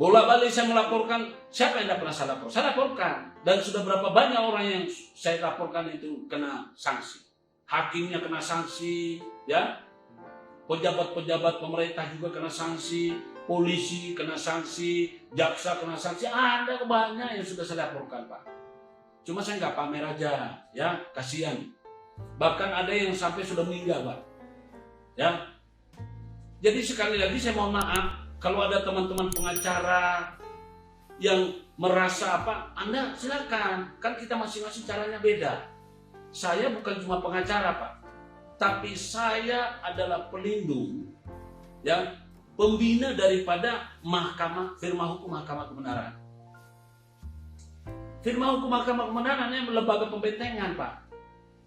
Bola-balik saya melaporkan, siapa yang tidak pernah saya lapor? Saya laporkan. Dan sudah berapa banyak orang yang saya laporkan itu kena sanksi. Hakimnya kena sanksi, ya. Pejabat-pejabat pemerintah juga kena sanksi, polisi kena sanksi, jaksa kena sanksi. Ada banyak yang sudah saya laporkan, Pak. Cuma saya nggak pamer aja, ya, kasihan. Bahkan ada yang sampai sudah meninggal, Pak. Ya. Jadi sekali lagi saya mohon maaf. Kalau ada teman-teman pengacara yang merasa apa, Anda silakan. Kan kita masing-masing caranya beda. Saya bukan cuma pengacara, Pak. Tapi saya adalah pelindung, ya, pembina daripada firma hukum Mahkamah Kebenaran. Firma hukum Mahkamah Kebenaran yang lembaga pembentengan, Pak.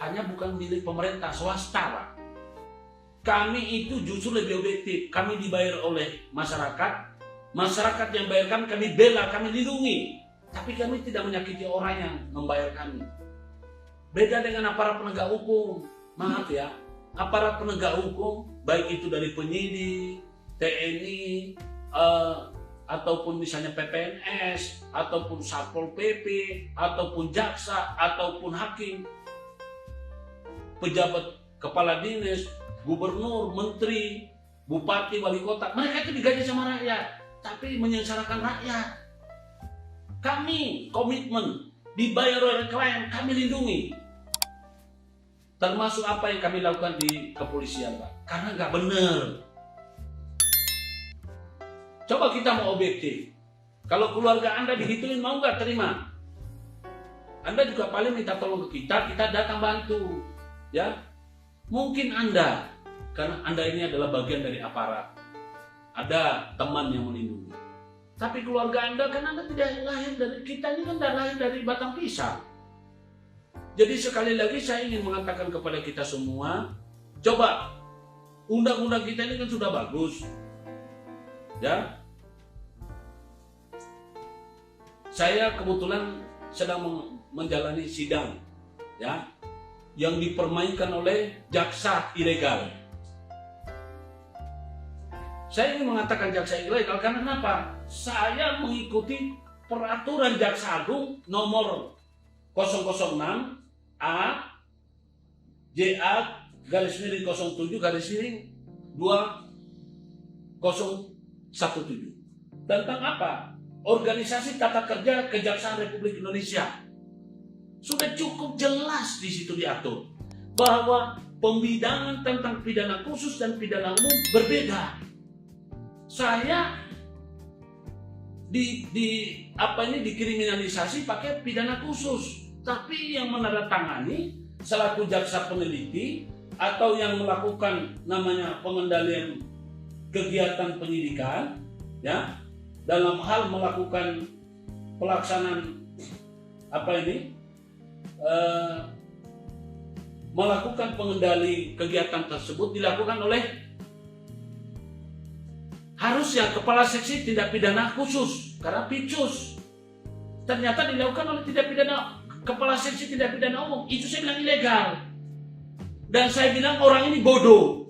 Hanya bukan milik pemerintah, swasta, Pak. Kami itu justru lebih objektif. Kami dibayar oleh masyarakat. Masyarakat yang bayar kami bela, kami lindungi. Tapi kami tidak menyakiti orang yang membayar kami. Beda dengan aparat penegak hukum. Maaf ya, aparat penegak hukum, baik itu dari penyidik, TNI, ataupun misalnya PPNS, ataupun Satpol PP, ataupun jaksa, ataupun hakim, pejabat kepala dinas, gubernur, menteri, bupati, wali kota, mereka itu digaji sama rakyat, tapi menyengsarakan rakyat. Kami komitmen, dibayar oleh klien, kami lindungi. Termasuk apa yang kami lakukan di kepolisian, Pak. Karena nggak benar. Coba kita mau objektif. Kalau keluarga Anda digituin, mau nggak terima? Anda juga paling minta tolong ke kita datang bantu. Ya, mungkin Anda, karena Anda ini adalah bagian dari aparat, ada teman yang melindungi. Tapi keluarga Anda kan Anda tidak lahir dari kita, ini kan tidak lahir dari batang pisang. Jadi sekali lagi saya ingin mengatakan kepada kita semua, coba, undang-undang kita ini kan sudah bagus, ya. Saya kebetulan sedang menjalani sidang, ya, yang dipermainkan oleh jaksa ilegal. Saya ingin mengatakan jaksa ilegal karena kenapa? Saya mengikuti peraturan Jaksa Agung nomor 006 A JA /07 /2017 tentang apa? Organisasi Tata Kerja Kejaksaan Republik Indonesia. Sudah cukup jelas di situ diatur bahwa pembidangan tentang pidana khusus dan pidana umum berbeda. Saya dikriminalisasi pakai pidana khusus. Tapi yang menandatangani selaku jaksa peneliti atau yang melakukan namanya pengendalian kegiatan penyidikan, ya, dalam hal melakukan pelaksanaan melakukan pengendali kegiatan tersebut dilakukan oleh harusnya kepala seksi tindak pidana khusus karena Picus. Ternyata dilakukan oleh tindak pidana kepala seksi tindak pidana umum. Itu saya bilang ilegal. Dan saya bilang orang ini bodoh.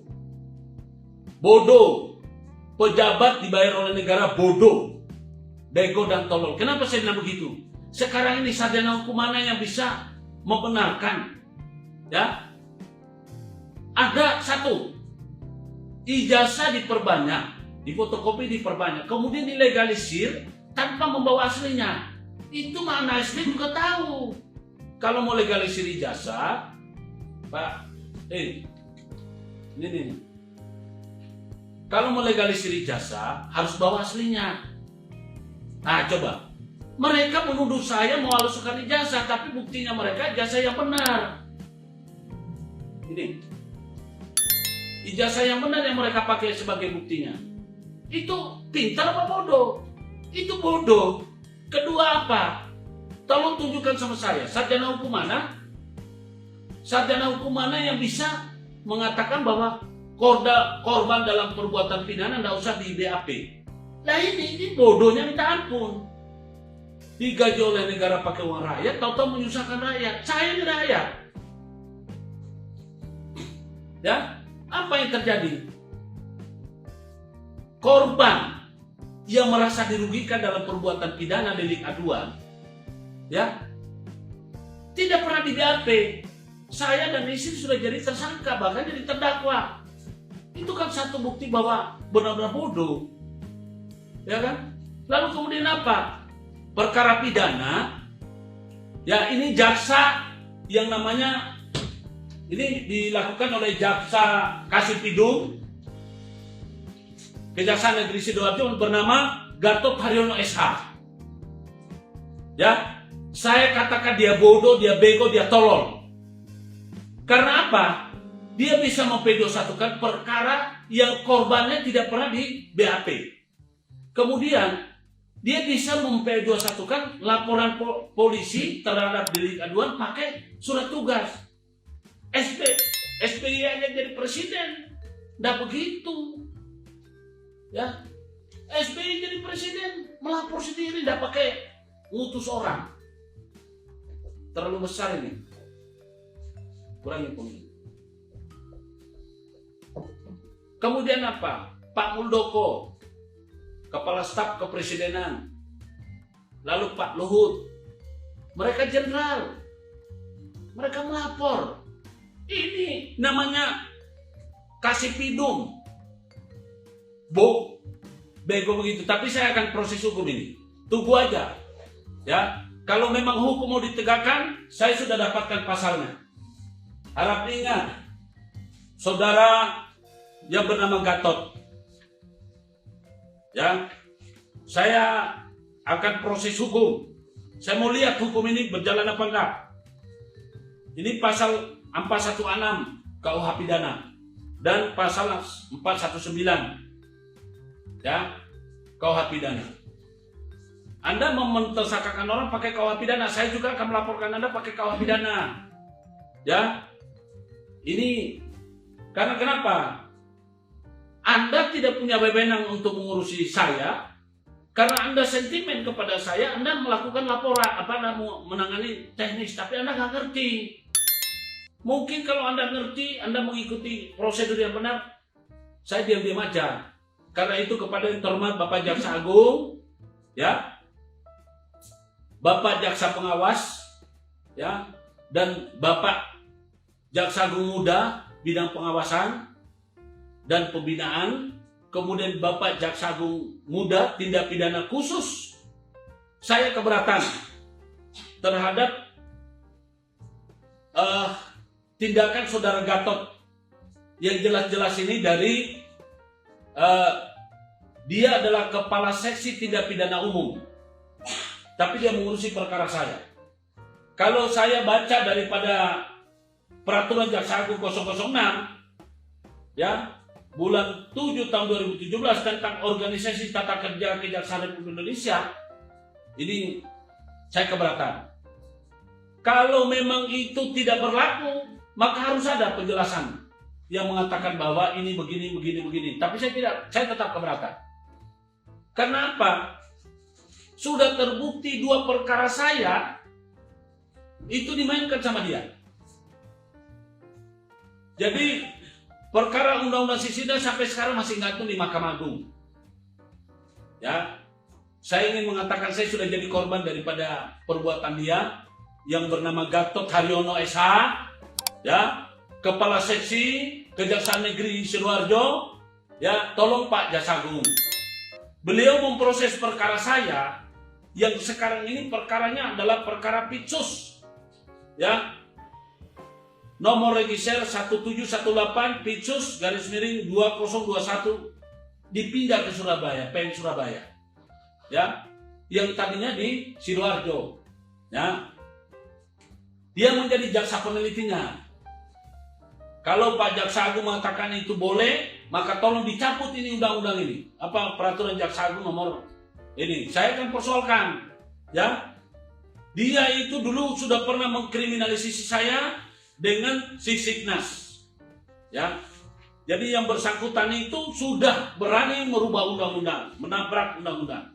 Bodoh. Pejabat dibayar oleh negara bodoh. Bego dan tolol. Kenapa saya bilang begitu? Sekarang ini sarjana hukum mana yang bisa membenarkan? Ya. Ada satu. Ijazah diperbanyak, difotokopi diperbanyak, kemudian dilegalisir tanpa membawa aslinya. Itu mana asli juga tahu. Kalau mau legalisir ijazah, Pak, ini. Kalau mau legalisir ijazah harus bawa aslinya. Nah, coba. Mereka menuduh saya mau haluskan ijazah, tapi buktinya mereka ijazah yang benar. Ini. Ijazah yang benar yang mereka pakai sebagai buktinya. Itu pintar apa bodoh? Itu bodoh. Kedua apa? Tolong tunjukkan sama saya, sarjana hukum mana? Sarjana hukum mana yang bisa mengatakan bahwa korban dalam perbuatan pidana tidak usah di BAP? Nah ini bodohnya minta ampun. Digaji oleh negara pakai uang rakyat, tahu-tahu menyusahkan rakyat. Saya ini rakyat. Ya, apa yang terjadi? Korban yang merasa dirugikan dalam perbuatan pidana delik aduan, ya, tidak pernah di BAP. Saya dan istri sudah jadi tersangka, bahkan jadi terdakwa. Itu kan satu bukti bahwa benar-benar bodoh, ya kan? Lalu kemudian apa? Perkara pidana, ya ini jaksa yang namanya, ini dilakukan oleh Jaksa Kasipidum Kejaksaan Negeri Sidoarjo bernama Gatot Haryono SH. Ya, saya katakan dia bodoh, dia bego, dia tolol. Karena apa? Dia bisa mempedo-satukan perkara yang korbannya tidak pernah di BAP. Kemudian dia bisa mempedo-satukan laporan polisi terhadap delik aduan pakai surat tugas. SBY aja jadi presiden, nggak begitu. Ya, SBY jadi presiden melapor sendiri, nggak pakai ngutus orang. Terlalu besar ini. Kurangi pemilu. Kemudian apa? Pak Muldoko, Kepala Staf Kepresidenan. Lalu Pak Luhut. Mereka jenderal. Mereka melapor. Ini namanya Kasipidum. Bego begitu. Tapi saya akan proses hukum ini. Tunggu aja. Ya, kalau memang hukum mau ditegakkan, saya sudah dapatkan pasalnya. Harap ingat, saudara yang bernama Gatot, ya, saya akan proses hukum. Saya mau lihat hukum ini berjalan apa enggak. Ini pasal 416 KUH pidana dan pasal 419, ya, KUH pidana. Anda mentersangkakan orang pakai KUH pidana, saya juga akan melaporkan Anda pakai KUH pidana. Ya, ini karena kenapa? Anda tidak punya wewenang untuk mengurusi saya, karena Anda sentimen kepada saya, Anda melakukan laporan, menangani teknis, tapi Anda nggak ngerti. Mungkin kalau Anda ngerti, Anda mengikuti prosedur yang benar, saya diam-diam aja. Karena itu kepada yang terhormat Bapak Jaksa Agung, ya, Bapak Jaksa Pengawas, ya, dan Bapak Jaksa Agung Muda bidang pengawasan dan pembinaan, kemudian Bapak Jaksa Agung Muda tindak pidana khusus, saya keberatan terhadap tindakan saudara Gatot yang jelas-jelas ini dari dia adalah kepala seksi tindak pidana umum, tapi dia mengurusi perkara saya. Kalau saya baca daripada Peraturan Jaksa Agung 006, ya, bulan 7 tahun 2017 tentang organisasi tata kerja Kejaksaan Republik Indonesia, ini saya keberatan. Kalau memang itu tidak berlaku, maka harus ada penjelasan yang mengatakan bahwa ini begini. Tapi saya tetap keberatan. Karena apa? Sudah terbukti 2 perkara saya itu dimainkan sama dia. Jadi perkara Undang-Undang Sisdiknas sampai sekarang masih gantung di Mahkamah Agung. Ya, saya ingin mengatakan saya sudah jadi korban daripada perbuatan dia yang bernama Gatot Haryono SH, ya, Kepala Seksi Kejaksaan Negeri Sidoarjo, ya, tolong Pak Jaksa Agung. Beliau memproses perkara saya yang sekarang ini perkaranya adalah perkara Pitsus, ya. Nomor register 1718 Pitsus _2021 dipindah ke Surabaya, PN Surabaya. Ya, yang tadinya di Sidoarjo. Ya. Dia menjadi jaksa penelitinya. Kalau Pak Jaksa Agung mengatakan itu boleh, maka tolong dicabut ini undang-undang ini. Apa peraturan Jaksa Agung nomor ini? Saya akan persoalkan, ya. Dia itu dulu sudah pernah mengkriminalisasi saya dengan Sisdiknas, ya. Jadi yang bersangkutan itu sudah berani merubah undang-undang, menabrak undang-undang.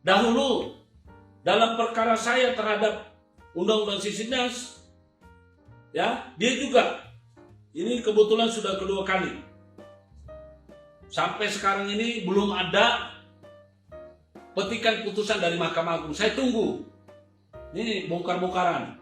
Dahulu dalam perkara saya terhadap undang-undang Sisdiknas, ya, dia juga ini kebetulan sudah kedua kali, Sampai sekarang ini belum ada petikan putusan dari Mahkamah Agung. Saya tunggu. Ini bongkar-bongkaran.